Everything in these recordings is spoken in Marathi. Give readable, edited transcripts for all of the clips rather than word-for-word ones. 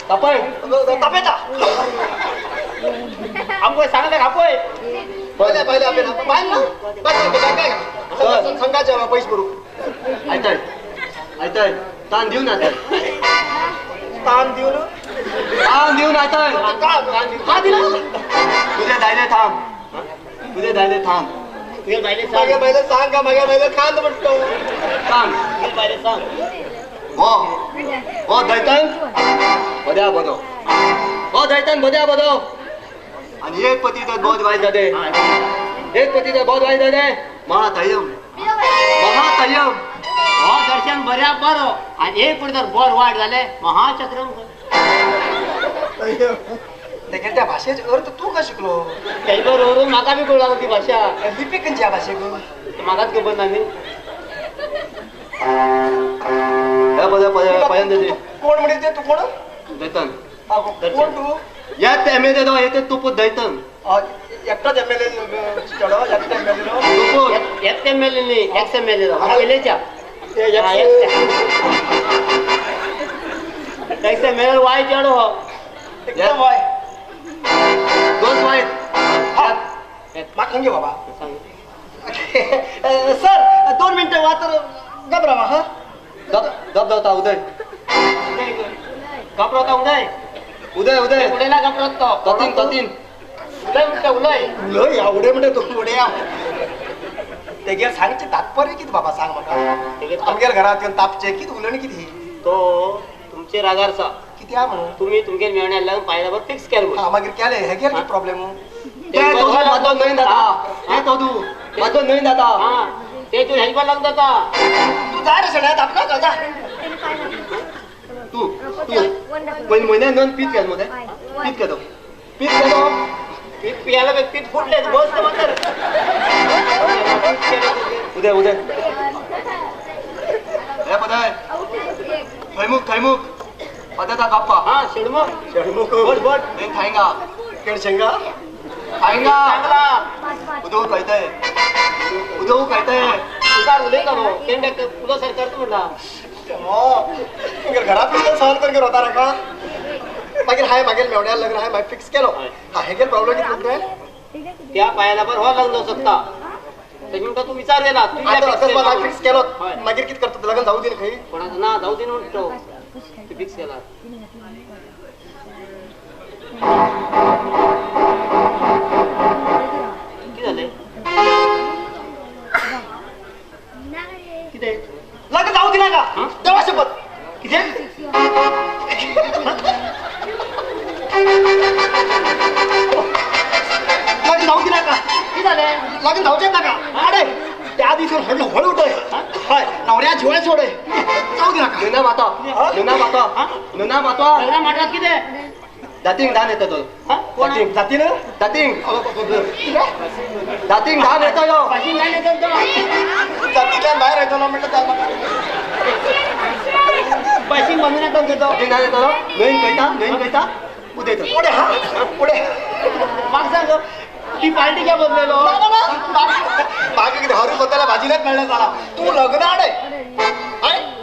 तापय तापेचा आमको सांगले कापोय पहिले पहिले आपण पाहिलं ना बस काय संघाच्या पैसे भरू ऐकताय ऐकताय ताण देऊ ना ताण देऊ ना ताण देऊ ना ऐकताय का दिला तुझे दायले थांब तुझे दायले थांब तुझे बायले सांग मागे पहिले सांग का मागे पहिले खांद म्हणतो सांग तुझे बायले सांग हो दैतन बद्या बदो हो दैतन बद्या बदो आणि एक पती तर बहुत वाईट जाते एक पती तर बहुत वाईट जाते महातयम महातयम हो दर्शन बऱ्या बरो आणि एक पुढे तर बर वाढ झाले महाचक्रम त्या भाषेचे अर्थ तू का शिकलो त्याच्याबरोबर माका बी कळला ती भाषा लिपिकांच्या भाषेक मागाच खबर नाही कोण म्हणते तू कोण दैतन कोण तू यात एमएलए दो येते तू पुत दैतन एकटाच एमएलए चढ एकटा एमएलए XML नाही XML पहिलेच्या XML वाय चढो एकदम वाय दोन वाईट मागून घे बाबा सर 2 मिनिटं वा तर घबरावा हा दब दब दबता उदय घाबरवता उदय उदय उदय उदयला घाबरवतो ततीन ततीन उदय म्हणते उदय लय आवडे म्हणते तू पुढे ते गेल सांगचे तात्पर्य किती बाबा सांग मला आमच्या घरात येऊन तापचे किती उलणी किती तो तुमचे रागारचा किती हा म्हणून तुम्ही तुमचे मेवण्याला पाहिल्यावर फिक्स केलं हा मागीर केले हे गेल प्रॉब्लेम ते तो माझो नवीन दाता ते तो तू माझो नवीन दाता हा ते तू हेल्प लागत होता तू जा रे सगळ्यात आपला का जा तू तू महिन्या नन पीत घ्या मध्ये पीत घेतो पीत घेतो पीठ पियाला पीठ फुटले बस तर उदय उदय हे पदाय थैमुख थैमुख पदाचा गप्पा हा शेडमो षडमुख बस बस हे खाएगा केळ शेंगा खाएगा चांगला उदो कहते उदो कहते उदार उदय करो तेंडे तुला सरकार तू म्हणला घरात सहन करके होता रे का मागीर हाय मागेल मेवड्या लग्न हाय मागीर फिक्स केलो हा हे गेल प्रॉब्लेम किती म्हणतोय त्या पायाला पण हो लागलो शकता त्याच्यामुळे तू विचार दिला तू आता अकस्मात हाय फिक्स केलो होय. मागीर किती करतो लग्न जाऊ दे खंय कोणाचं ना जाऊ दे म्हणतो तू फिक्स केला किती झाले किती लग्न जाऊ दिला का देवा शपथ किती लग्न जाऊ दिला का किती झाले लग्न जाऊ देत का अरे त्या दिवशी हळू हळू उठय हाय नवऱ्या झोळे सोडे जाऊ दिला का नुना माता नुना माता नुना माता लग्न म्हटलं किती दातिंग धान येतो तो कोण जाती ना दातिंग दातिंग धान येतो यो पाशिंग काय नाही तर जातीच्या बाहेर येतो ना म्हटलं त्याला पाशिंग बांधून येतो घेतो दातिंग धान येतो नवीन कहता उदय येतो पुढे हा पुढे मग सांग ती पार्टी काय बदलेलो मागे 10 रुपये त्याला भाजीलाच मिळण्यात आला तू लग्न आडे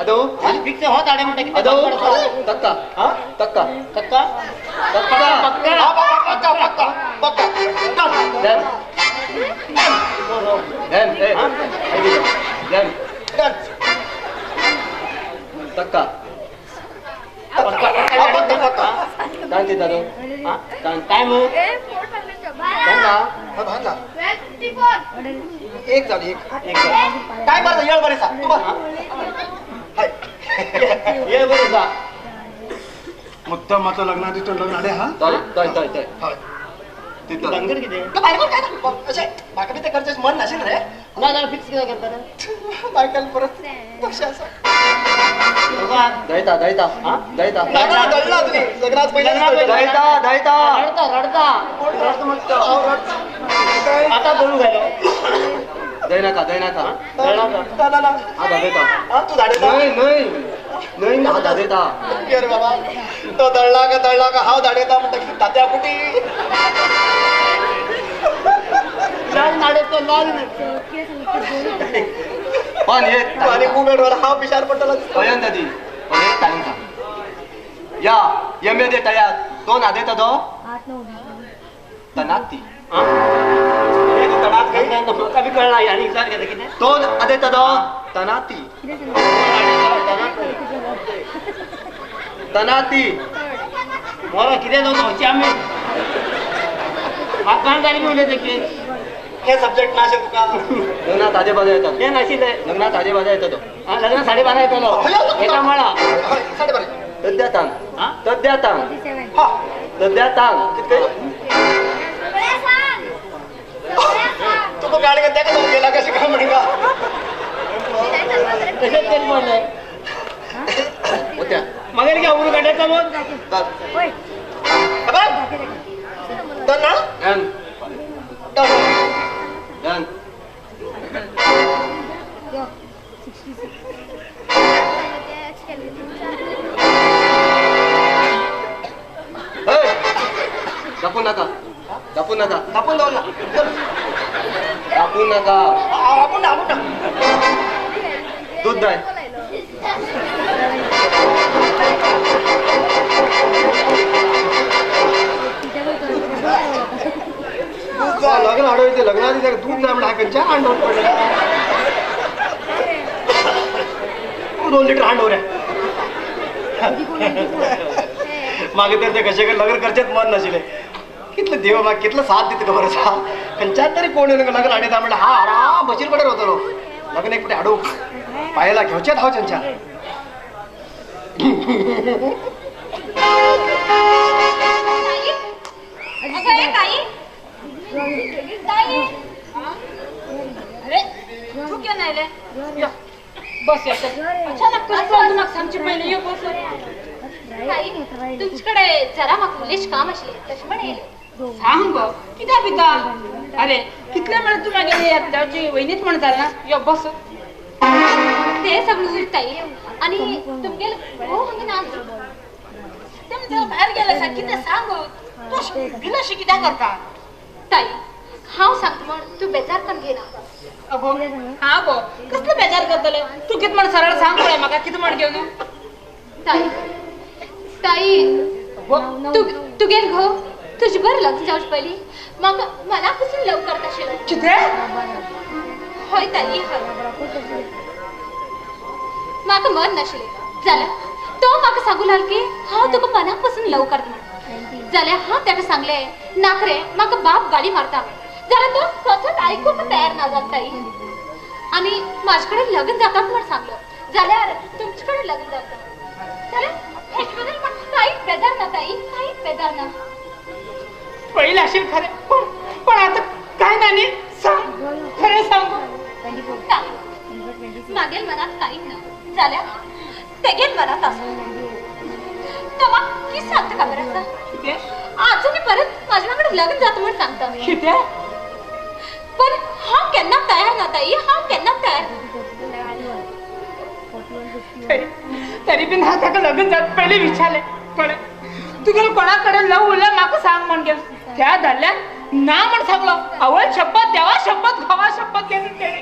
अदो फिक्स होत आडे म्हणते किती अदो पडतो? तक्का हा तक्का पक्का तक्का पक्का पक्का पक्का धन धन ए धन तक्का दान देता तो दान काय मग भांडला एक झाली एक काय बरं येळ बरे सांग तू ये बरं जा मुद्दामाचं लग्न तिथून लग्न आले हा तिथं धनगर किती असे बाकी ते करतेस मन नसेल रे ना जरा फिक्स केला करता बायकाल परत पक्ष असं दैता दैता दैता लग्नात दळला तुम्ही लग्नात पहिले दैता दैता रडता आता बोलू गेलो दैनाका दैनाका हा दादेता तू झाडे नाही नाही नाही हा दादेता अरे बाबा तो दळला का हाव धाडेता म्हणतात तात्या कुठी लाल नाडे तो लाल पण हे आणि कुबेडवर हाव पिशार पडला भयन दादी पण एक टाइम या एम ए दे तयार दोन आधे तो तनाती कमी कळला आणि विचार केला की नाही दोन आधे तो तनाती तनाती मला किती जाऊन होती आम्ही मागण गाडी मिळले ते की हे सब्जेक्ट नाशे तुका लग्नात आधे बाजा येतात हे नशील लग्नात आधे बाजा येतो लग्न 12:30 येतो एका मला तद्या तांग हा? तद्या तांग हा तद्या तांग कितके तू गाडी त्या का गेला कशी काय म्हणे का कशात तरी म्हणलंय होत्या मग घ्या उरू काढायचा मग तर ना डन डन दापू नका दापू नका आपण जाऊ ना दापू नका आपण ना दूध द्याय लग्न अडवायचे लग्नाआधी दूध नाही म्हणून हाकांच्या अंडवून पडलं 2 लिटर हांडवर मागे तर ते कसे लग्न करचेच मन नशिले कितलं देव मग कितलं साथ देत खबर असा त्यांच्यात तरी कोण लग्न आडे म्हणलं हा आराम बशीर पडेल होतो लग्न एक कुठे अडू पायाला घेवचेत हाव त्यांच्या तू क्या नाही रे बस अचानक तुला सांगची पहिले ये बस तुमच्याकडे जरा मग मुलीच काम असले तशी म्हणेल सांग किती पिता अरे कितल्या वेळ तू मागे त्याची वहिनीच म्हणतात ना यो बस ते सगळं ताई आणि तुमगे हो म्हणजे ना तुम बाहेर गेला किती सांग तू भिलाशी किती करता ताई हाव सांगतो मग तू बेजार पण घे ना अगो हा गो कसलं बेजार करतले तू किती म्हण सरळ सांग पळे माका किती म्हण घेऊन ताई ताई तू गेल गो तुझी बरं लग्न जाऊच पहिली मग मनापासून लव करता शिल किती होय ताई होय माका मन नशिले झालं तो माका सांगू लागल की हा तुका मनापासून लव करत म्हण झाल्या हा त्याला सांगले नाकरे माका बाप गाडी मारता जरा तो स्वतःच ऐकून तयार ना जात ताई आणि माझ्याकडे लग्न जातात म्हणून सांगलं झाल्यावर तुमच्याकडे लग्न जातात झालं ह्याच्याबद्दल पण काही बेजार ना ताई काही बेजार ना पहिलं असेल खरे पण आता काय नानी सांग खरं सांग मागेल मनात काही न झाल्या ते गेल मनात असं तेव्हा की सांगतं का बरं अजून परत माझ्याकडे लग्न जातं म्हणून सांगता पण हा केन्ना तयार ना ताई हा केन्ना तयार तरी पण हा त्याला लग्न जात पहिले विचारले पण तू गेल कोणाकडे लव उरला माका सांग म्हण गेल त्या धरल्या ना म्हण सांगलो अवळ शपथ देवा शपथ खावा शपथ घेतली त्याने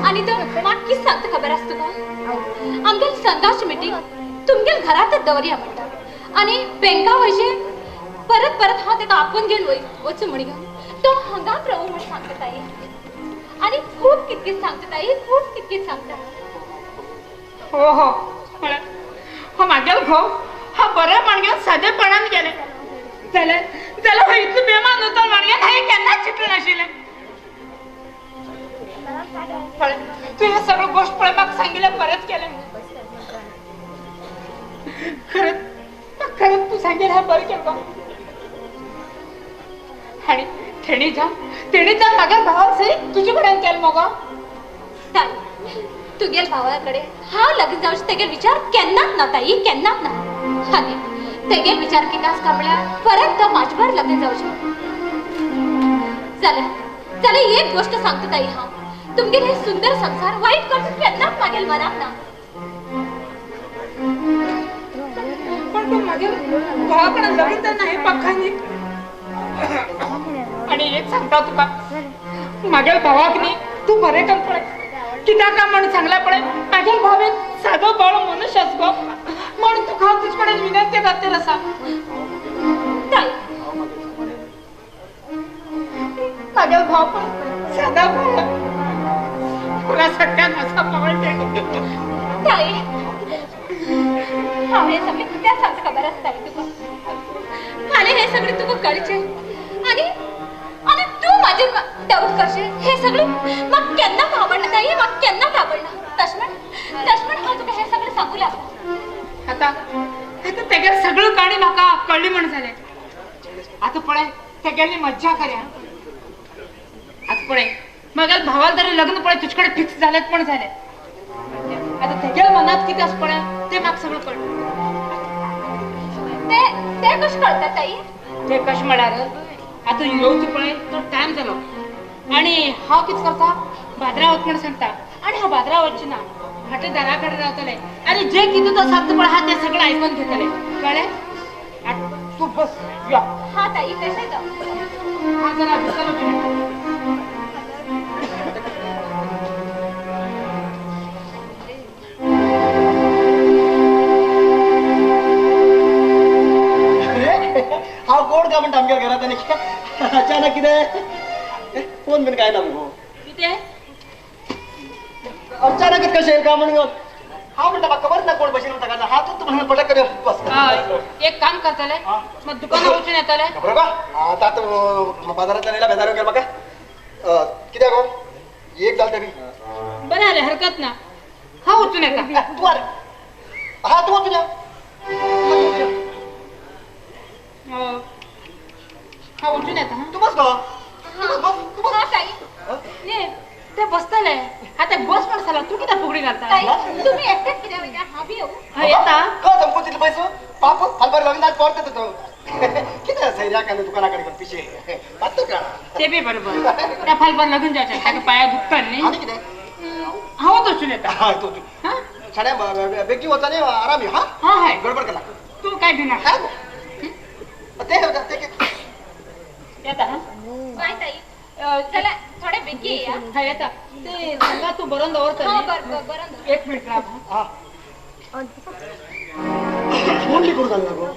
आणि तो मागकीच सांगतं खबर असतो का आमगेल संघाची मीटिंग तुमगेल घरातच दवरिया म्हणतात आणि बँका व्हायचे परत परत हा ते आपण घेऊन वच म्हण तो हंगाम प्रभू म्हणून सांगत आहे आणि खूप कितकीच सांगत आहे खूप कितकीच सांगतात हो हो हो मागेल खो हा बरं म्हणगे साधेपणाने गेले त्याला त्याला इथलं बेमान होतं म्हणगे नाही त्यांना चिटलं नशिले तू हे सगळं गोष्ट पळे मग सांगितलं परत केलं खरंच तू सांगेल हा बरं केलं आणि तेणी जा मागे भावा सरी तुझ्याकडे केलं मग तू गेल भावाकडे हा लगेच जाऊच तेगे विचार केन्नाच ना ताई केन्नाच ना आणि तेगे विचार केलास कामळ्या परत तो माझ्यावर लगेच जाऊच चला एक गोष्ट सांगतो ताई हा तुमगे हे सुंदर संसार वाईट करतो केन्नाच मागेल मनात ना पण तू मागे भावाकडे लगेच तर नाही पक्कानी आणि एक सांगता तुका मागेल भावाक नी तू बरे काम पडे कित्याक म्हणून सांगला पडे मागेल भावे साधो बाळ मनुष्य तशाच गो म्हणून तू खाव तुझकडे विनंती करते रसा ताई माझ्या भाव पण साधा भाव तुला सगळ्यात असा पावडते ताई हा हे सगळे कित्या सांगता खबर असताय तुका मला हे सगळे तुका कळचे आणि आणि तू माझे डाऊट करशील हे सगळे मग केन्ना भावडणं ताई मग केन्ना भावडणं लक्ष्मण हा तुका हे सगळे सांगू लागला आता तेगे सगळं काणी म्हाका कळली म्हण झाले आता पळय तेगेली मज्जा कर्या आता पळय मग भावाला तरी लग्न पळय तुझकडे फिक्स झालेत पण झाले आता तेगे मनात किती असं पळय ते माग सगळं कळलं ते कश कळतात ताई ते कश म्हणाल आता येऊच पळय तो टाइम झालो आणि हा किती करता बाजरावत म्हणून सांगता आणि हा बाजरावतची ना हाटे दाराकडे राहतले आणि जे किती तो सांगतो पण हा ते सगळं ऐकून घेतले कळे तू बस या हा ताई कसे जाऊ हा जरा विसरलो हा कोण का म्हणता आमच्या घरात आणि अचानक किती कोण बिन काय ना मग तिथे अचानक कसे येईल का म्हणून हा म्हणता बा खबर ना कोण बसेल म्हणता का हा तू म्हणून पटक कर बस एक काम करतले मग दुकानावर उचून येतले खबर का आता तो बाजारात नेला बेजार वगैरे बघा किती गो एक झालं तरी बरं आले हरकत ना हा उचून येता तू अरे हा तू तुझ्या हा उचून येता तू बस गो हा ताई ये ते बसतले आता बस पण झाला तू किती फुगडी घालता ताई तुम्ही एकटेच किती वयता हा बी येऊ हा येता का जमको तिथे पैसे पाप हलबार लग्नात पडते तो किती सैर्या का दुकानाकडे पण पिशे पाहतो का ते बी बरोबर त्या फालबार लगून जायचं त्या पाया दुखतात नाही आणि किती हा होत उचून येता हा तो हा छाड्या बेगी होता नाही आराम आहे हा हा हाय गडबड केला तू काय भिना काय ते येता हा काय ताई चला थोडे बेगी या हा येता ते सांगा तू बरोन दवरतो हा बरं एक मिनिट राहा हा फोन बी करू झाला गो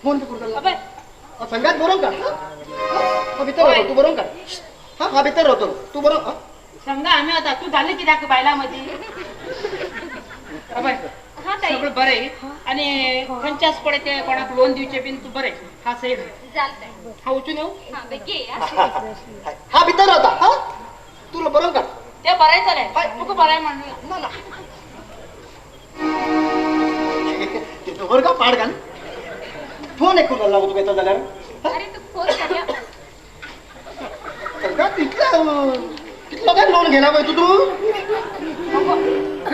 फोन बी करू झाला अबे संघात बरोबर का हा भीतर राहतो तू बरोबर का हा भीतर राहतो तू बरोबर समजा आम्ही आता तू झाले की दाख बायला मध्ये अबे हा ताई सगळं बरं आहे आणि पंचास पडे ते कोणाक लोन दिवचे बिन तू बरे हा सही चालतंय हा उचून येऊ हा बेगी या हा भीतर राहता हा तुला बरोबर का ते बराय चालेल तू बराय म्हणलं ना ते तो बरं का पाड घाल फोन एक करून लागतो काय झाल्यावर अरे तू फोन करूया का तिथलं काय लोन घेणार पाहिजे तू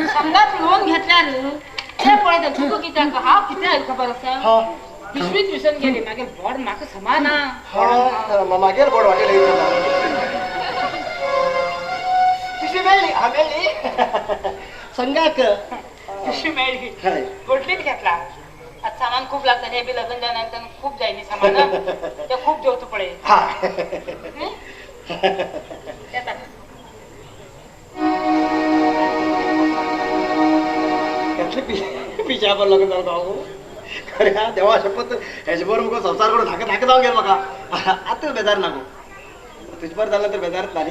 समजा लोन घेतल्यावर ते पळत तू किती हा किती आहे खबर असा हा पिशवीत विसरून गेली मागे बॉड माग समान हा मागेर बोर्ड वाटेल पिशवी मिळली हा मिळली संघाक पिशवी मिळली गोटलीत घेतला आज सामान खूप लागतं हे बी लग्न जाणार खूप जाईल सामान ते खूप जेवतो पडे हा पिशा पण लग्न झालं भाऊ खरे हा देवा शपथ ह्याच्याबरोबर मग संसार करून धाकत धाकत जाऊन गेल बघा आता बेजार नको तुझ्यावर झालं तर बेजारच झाली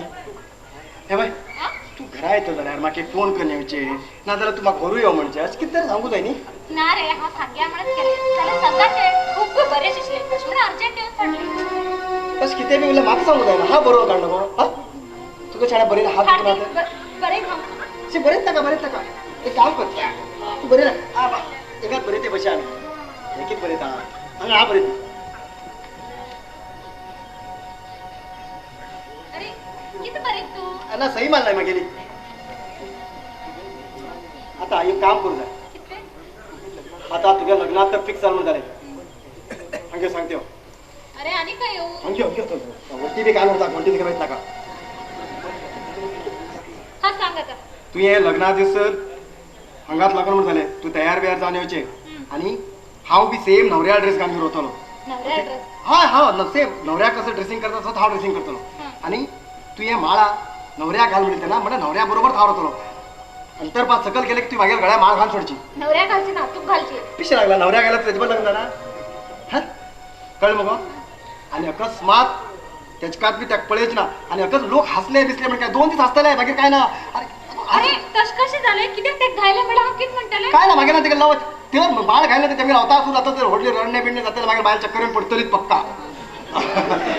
हे बाय तू घरा येतो जरा मागे फोन करण्याचे ना जरा तू मग घरू येऊ म्हणजे आज किती तरी सांगू जाय ना रे हा सांग्या म्हणत केले त्याला संघाचे खूप बरे शिकले कश्मीर अर्जंट येऊन पडले बस किती मी माग सांगू जाय ना हा बरोबर काढ नको हा तुझं छाड्या बरे हात राहत बरे बरेच नका एक काम कर तू बरे ना एकात बरे ते बशा एकीत बरे आणि हा बरे अरे किती बरे तू ना सही मानलाय मग गेली आता एक काम करू जाय किती आता तुझ्या लग्नात तर फिक्स चालून झाले अंगे सांगते हो अरे आणि काय येऊ अंगे गोष्टी बी काय होता कोणती माहित नका हा सांग आता तू ये लग्ना दिवस अंगात लग्न म्हणून झाले तू तयार बियार जाऊन यायचे आणि हाव बी सेम नवऱ्या ड्रेस घालून होतो नवऱ्या ड्रेस हा हा सेम नवऱ्या कसं ड्रेसिंग करतात तसं हा ड्रेसिंग करतो आणि तू ये माळा नवऱ्या घाल म्हणते ना म्हणजे नवऱ्या बरोबर थावर होतो अंतरपात सकल गेले की ती मागेल गळ्या माळ घाल सोडची नवऱ्या घालचे ना तू घालचे पिशे लागला नवऱ्या गेला त्याच्या पण लग्न ना हा कळ मग आणि अकस्मात त्याच्यात मी त्या पळेच ना आणि अकच लोक हसले दिसले म्हणजे काय 2 दिवस हसतले बाकी काय ना अरे कश कसे झाले किती ते घायला मला हकीत म्हणताले काय ना मागे ना तिकडे लावत तिला बाळ घायला ते लावता असू आता तर होडले रडणे बिडणे जाते मागे बाहेर चक्कर येऊन पडतलीच पक्का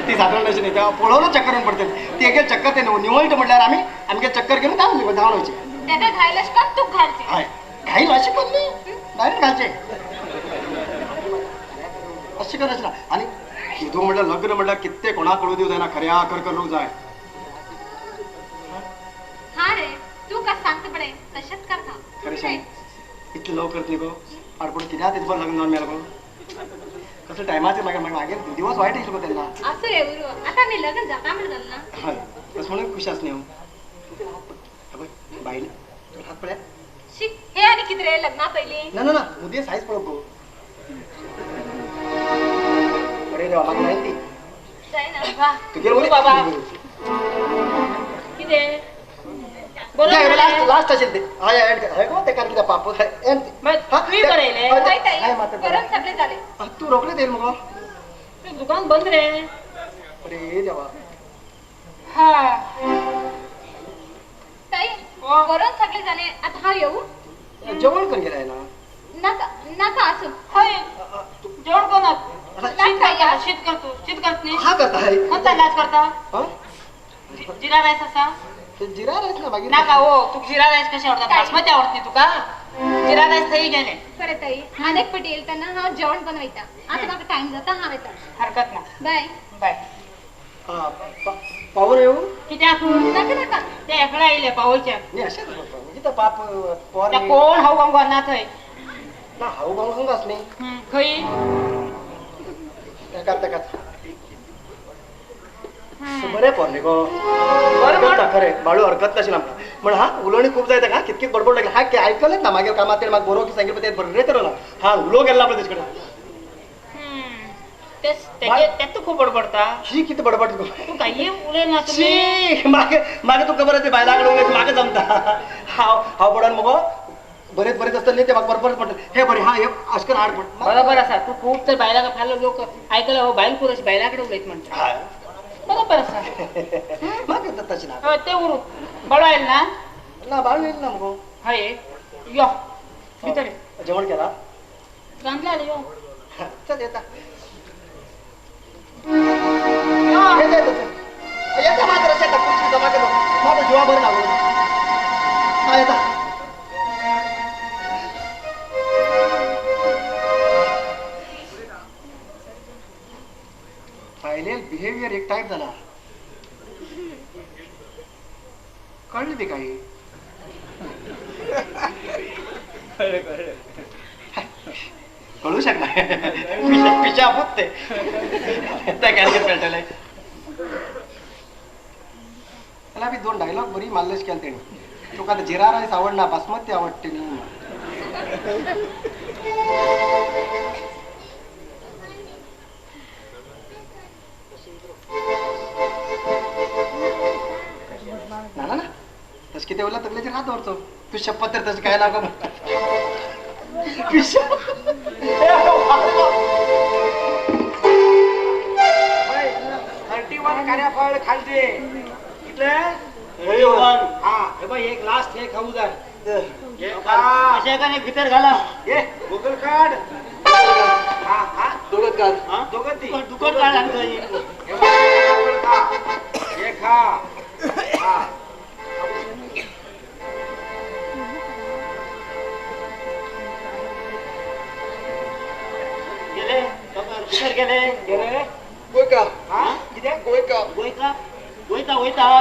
ती साधारण अशी नाही तेव्हा पोळवलं चक्कर येऊन पडते ती एक चक्कर ते निवळट म्हटल्यावर आम्ही काय चक्कर घेऊन धावून व्हायची त्याला घायलाच का तू घालचे घाईल अशी पडली डायरेक्ट घालचे अशी करायची ना आणि तू म्हटलं लग्न म्हटलं कित्येक कोणा कळू देऊ जाय ना खऱ्या कर रोज आहे हा रे तू का सांगते पडे तशाच कर ना खरे सांग इतकं लवकर नाही गो आडपड किती तेच पण लग्न जाऊन मिळालं गो कसं टायमाचे मागे दिवस वाईट येईल गो त्यांना असं रे उरू आता मी लग्न जाता म्हणलं ना होय तसं म्हणून खुश असणे हो बाईला हात पड्या शिक हे आणि किती रे लग्ना पहिली ना ना ना उद्या साईज पडतो अरे देवा मागे नाही ती जाय ना वा तू गेलो उरू बाबा. किती लास्ट असेल ते हाय गो ते कारण की पाप एंड मी करेल होय ताई गरम सगळे झाले तू रोखले देईल मग दुकान बंद रे अरे देवा हा ताई गरम सगळे झाले आता हा येऊ जेवण कोण गेलाय ना नका नका असं होय जेवण कोणात नका या शीत करतो शीत करत नाही हा करता आहे कोणता लाज करता हा? जिरा राईस असा ते जिरा राईस ना बाकी नाका हो तू जिरा राईस कशी आवडतात बासमती आवडते तुका जिरा राईस थंय गेले बरं ताई अनेक पटी येईल त्यांना हा जेवण बनवायचा आता माझा टाइम जाता हा येता हरकत ना बाय बाय पावर येऊ किती आखून नका नका ते एकडा येईल पावच्या नाही अशाच म्हणजे तर पाप पोर त्या कोण हाऊ गंगो ना थंय ना हाऊ गाव असणे खई त्या बरे पोरले गो बरोबर खरे बाळू हरकत नशी ना म्हण हा उलवणी खूप जायचं का कितकी बडबड लागली हा की ऐकलं ना मागे कामात माग बरोबर की सांगितलं ते बरोबर तर ना हा उलो गेला आपल्या त्याच्याकडे तेच त्यात तू खूप बडबडता ही किती बडबड तू काही उले ना तुम्ही शी मागे तू खबर आहे बायलाकडे मागे जमता हाव पडन मग बरेच असतात ते बरोबर म्हणतात हे बरे हा हे अशकन आड पड बरोबर असा तू खूप तर बायला का फारलं लोक ऐकलं हो बाईल पुरश बायलाकडे उलेत म्हणतात बरोबर असा मागे तशी ना हो ते उरू बळ आहे ना ना बाळ येईल ना मग हाय यो भीतर जेवण केला गांधला आले यो चल येता यो येता मात्र शेतात खुर्ची जमा केलो माझं जीवा बरं लागलो हा येता पाहिले बिहेवियर एक टाईप झाला कळले ते काही कळू शकणार पिशा ते त्या कॅन्सर पेटलाय त्याला बी 2 डायलॉग बरी मारलेच केलं त्याने तुका आता जिरा राईस आवडना बासमती आवडते ना ना तस किती वेळेला तगल्याचे हात वरतो तू शपथ तर तशी काय लागो 31 कार्याफळ खालचे इथले हा हे बघ एक लास्ट हे खाऊ जा भीतर घाला ये गुगल कार्ड हा हा दोघत काढ दोघं ती दुकान काढा हे खा हा गेले गेले गेले गोय का हा किती गोय का गोयता